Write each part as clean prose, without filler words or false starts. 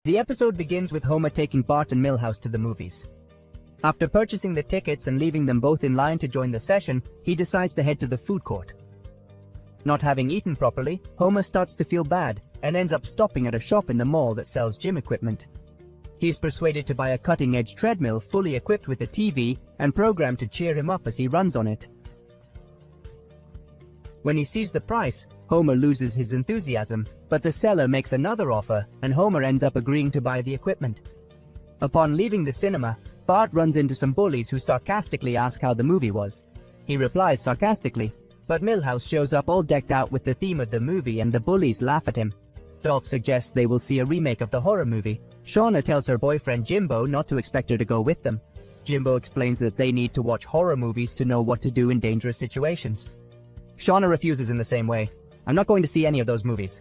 The episode begins with Homer taking Bart and Milhouse to the movies. After purchasing the tickets and leaving them both in line to join the session, he decides to head to the food court. Not having eaten properly, Homer starts to feel bad and ends up stopping at a shop in the mall that sells gym equipment. He's persuaded to buy a cutting-edge treadmill fully equipped with a TV and programmed to cheer him up as he runs on it. When he sees the price, Homer loses his enthusiasm, but the seller makes another offer and Homer ends up agreeing to buy the equipment. Upon leaving the cinema, Bart runs into some bullies who sarcastically ask how the movie was. He replies sarcastically, but Milhouse shows up all decked out with the theme of the movie and the bullies laugh at him. Dolph suggests they will see a remake of the horror movie. Shauna tells her boyfriend Jimbo not to expect her to go with them. Jimbo explains that they need to watch horror movies to know what to do in dangerous situations. Shauna refuses in the same way. I'm not going to see any of those movies.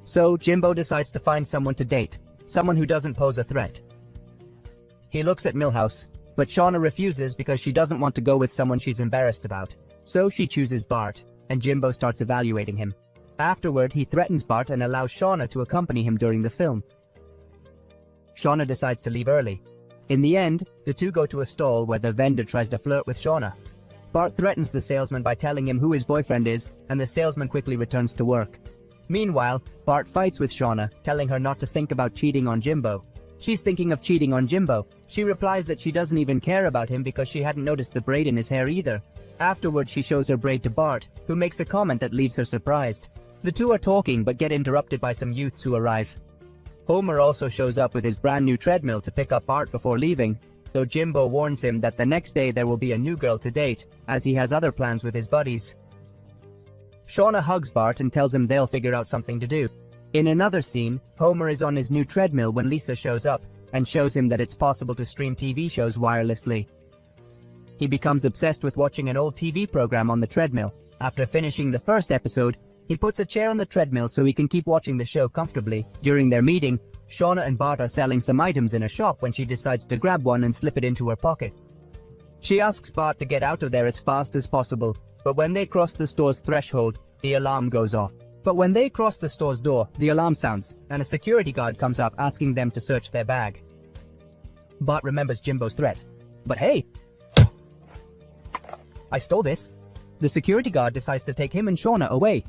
So Jimbo decides to find someone to date, someone who doesn't pose a threat. He looks at Milhouse, but Shauna refuses because she doesn't want to go with someone she's embarrassed about. So she chooses Bart, and Jimbo starts evaluating him. Afterward, he threatens Bart and allows Shauna to accompany him during the film. Shauna decides to leave early. In the end, the two go to a stall where the vendor tries to flirt with Shauna. Bart threatens the salesman by telling him who his boyfriend is, and the salesman quickly returns to work. Meanwhile, Bart fights with Shauna, telling her not to think about cheating on Jimbo. She's thinking of cheating on Jimbo. She replies that she doesn't even care about him because she hadn't noticed the braid in his hair either. Afterward, she shows her braid to Bart, who makes a comment that leaves her surprised. The two are talking but get interrupted by some youths who arrive. Homer also shows up with his brand new treadmill to pick up Bart before leaving, though Jimbo warns him that the next day there will be a new girl to date, as he has other plans with his buddies. Shauna hugs Bart and tells him they'll figure out something to do. In another scene, Homer is on his new treadmill when Lisa shows up and shows him that it's possible to stream TV shows wirelessly. He becomes obsessed with watching an old TV program on the treadmill. After finishing the first episode, he puts a chair on the treadmill so he can keep watching the show comfortably. During their meeting, Shauna and Bart are selling some items in a shop when she decides to grab one and slip it into her pocket. She asks Bart to get out of there as fast as possible, but when they cross the store's threshold, the alarm goes off. But when they cross the store's door, the alarm sounds, and a security guard comes up asking them to search their bag. Bart remembers Jimbo's threat. But hey! I stole this. The security guard decides to take him and Shauna away.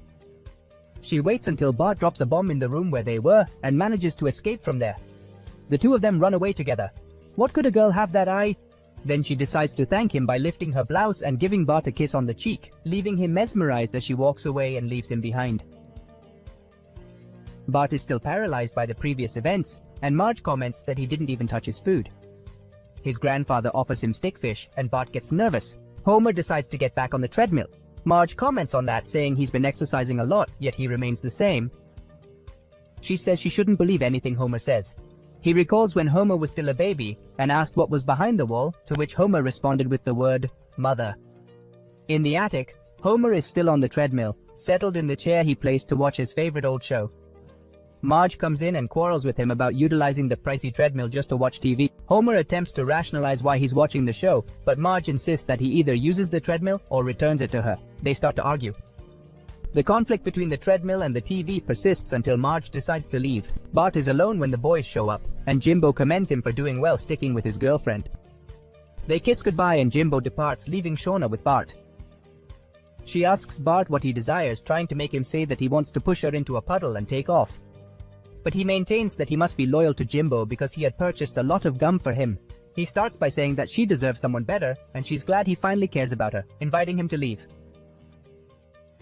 She waits until Bart drops a bomb in the room where they were and manages to escape from there. The two of them run away together. What could a girl have that eye? Then she decides to thank him by lifting her blouse and giving Bart a kiss on the cheek, leaving him mesmerized as she walks away and leaves him behind. Bart is still paralyzed by the previous events, and Marge comments that he didn't even touch his food. His grandfather offers him stickfish, and Bart gets nervous. Homer decides to get back on the treadmill. Marge comments on that, saying he's been exercising a lot, yet he remains the same. She says she shouldn't believe anything Homer says. He recalls when Homer was still a baby and asked what was behind the wall, to which Homer responded with the word, "Mother." In the attic, Homer is still on the treadmill, settled in the chair he placed to watch his favorite old show. Marge comes in and quarrels with him about utilizing the pricey treadmill just to watch TV. Homer attempts to rationalize why he's watching the show, but Marge insists that he either uses the treadmill or returns it to her. They start to argue. The conflict between the treadmill and the TV persists until Marge decides to leave. Bart is alone when the boys show up, and Jimbo commends him for doing well sticking with his girlfriend. They kiss goodbye and Jimbo departs, leaving Shauna with Bart. She asks Bart what he desires, trying to make him say that he wants to push her into a puddle and take off. But he maintains that he must be loyal to Jimbo because he had purchased a lot of gum for him. He starts by saying that she deserves someone better, and she's glad he finally cares about her, inviting him to leave.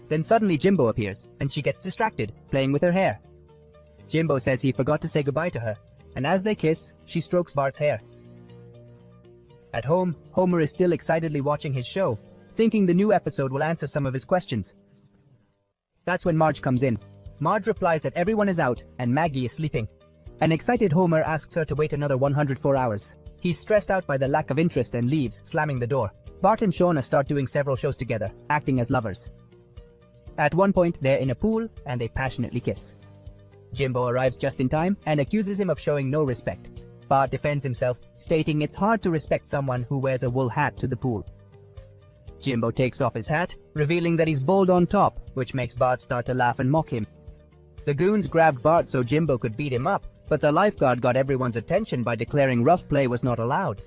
Then suddenly Jimbo appears, and she gets distracted, playing with her hair. Jimbo says he forgot to say goodbye to her, and as they kiss, she strokes Bart's hair. At home, Homer is still excitedly watching his show, thinking the new episode will answer some of his questions. That's when Marge comes in. Marge replies that everyone is out and Maggie is sleeping. An excited Homer asks her to wait another 104 hours. He's stressed out by the lack of interest and leaves, slamming the door. Bart and Shauna start doing several shows together, acting as lovers. At one point, they're in a pool and they passionately kiss. Jimbo arrives just in time and accuses him of showing no respect. Bart defends himself, stating it's hard to respect someone who wears a wool hat to the pool. Jimbo takes off his hat, revealing that he's bald on top, which makes Bart start to laugh and mock him. The goons grabbed Bart so Jimbo could beat him up, but the lifeguard got everyone's attention by declaring rough play was not allowed.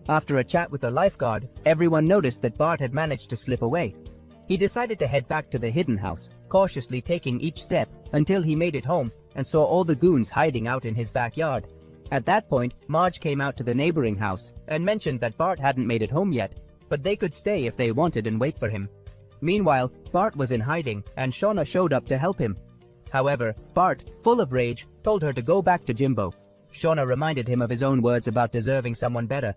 After a chat with the lifeguard, everyone noticed that Bart had managed to slip away. He decided to head back to the hidden house, cautiously taking each step until he made it home and saw all the goons hiding out in his backyard. At that point, Marge came out to the neighboring house and mentioned that Bart hadn't made it home yet, but they could stay if they wanted and wait for him. Meanwhile, Bart was in hiding and Shauna showed up to help him. However, Bart, full of rage, told her to go back to Jimbo. Shauna reminded him of his own words about deserving someone better.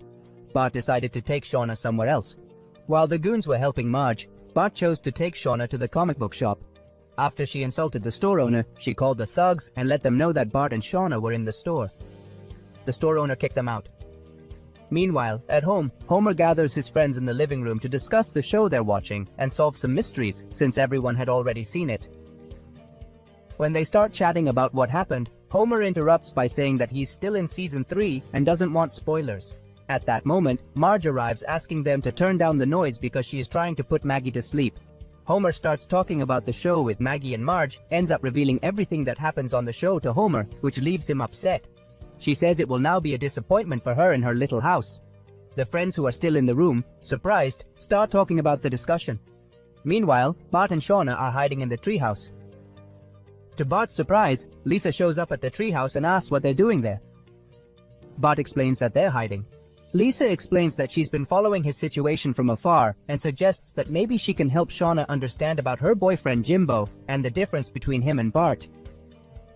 Bart decided to take Shauna somewhere else. While the goons were helping Marge, Bart chose to take Shauna to the comic book shop. After she insulted the store owner, she called the thugs and let them know that Bart and Shauna were in the store. The store owner kicked them out. Meanwhile, at home, Homer gathers his friends in the living room to discuss the show they're watching and solve some mysteries since everyone had already seen it. When they start chatting about what happened, Homer interrupts by saying that he's still in season 3 and doesn't want spoilers. At that moment, Marge arrives asking them to turn down the noise because she is trying to put Maggie to sleep. Homer starts talking about the show with Maggie and Marge ends up revealing everything that happens on the show to Homer, which leaves him upset. She says it will now be a disappointment for her in her little house. The friends who are still in the room, surprised, start talking about the discussion. Meanwhile, Bart and Shauna are hiding in the treehouse. To Bart's surprise, Lisa shows up at the treehouse and asks what they're doing there. Bart explains that they're hiding. Lisa explains that she's been following his situation from afar and suggests that maybe she can help Shauna understand about her boyfriend Jimbo and the difference between him and Bart.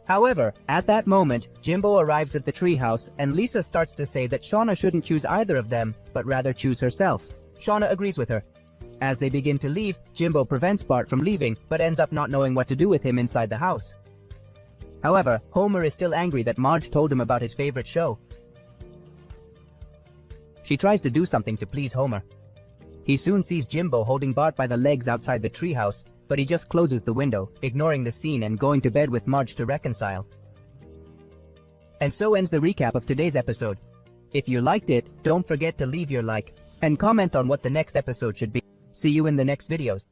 However, at that moment, Jimbo arrives at the treehouse and Lisa starts to say that Shauna shouldn't choose either of them, but rather choose herself. Shauna agrees with her. As they begin to leave, Jimbo prevents Bart from leaving, but ends up not knowing what to do with him inside the house. However, Homer is still angry that Marge told him about his favorite show. She tries to do something to please Homer. He soon sees Jimbo holding Bart by the legs outside the treehouse, but he just closes the window, ignoring the scene and going to bed with Marge to reconcile. And so ends the recap of today's episode. If you liked it, don't forget to leave your like and comment on what the next episode should be. See you in the next videos.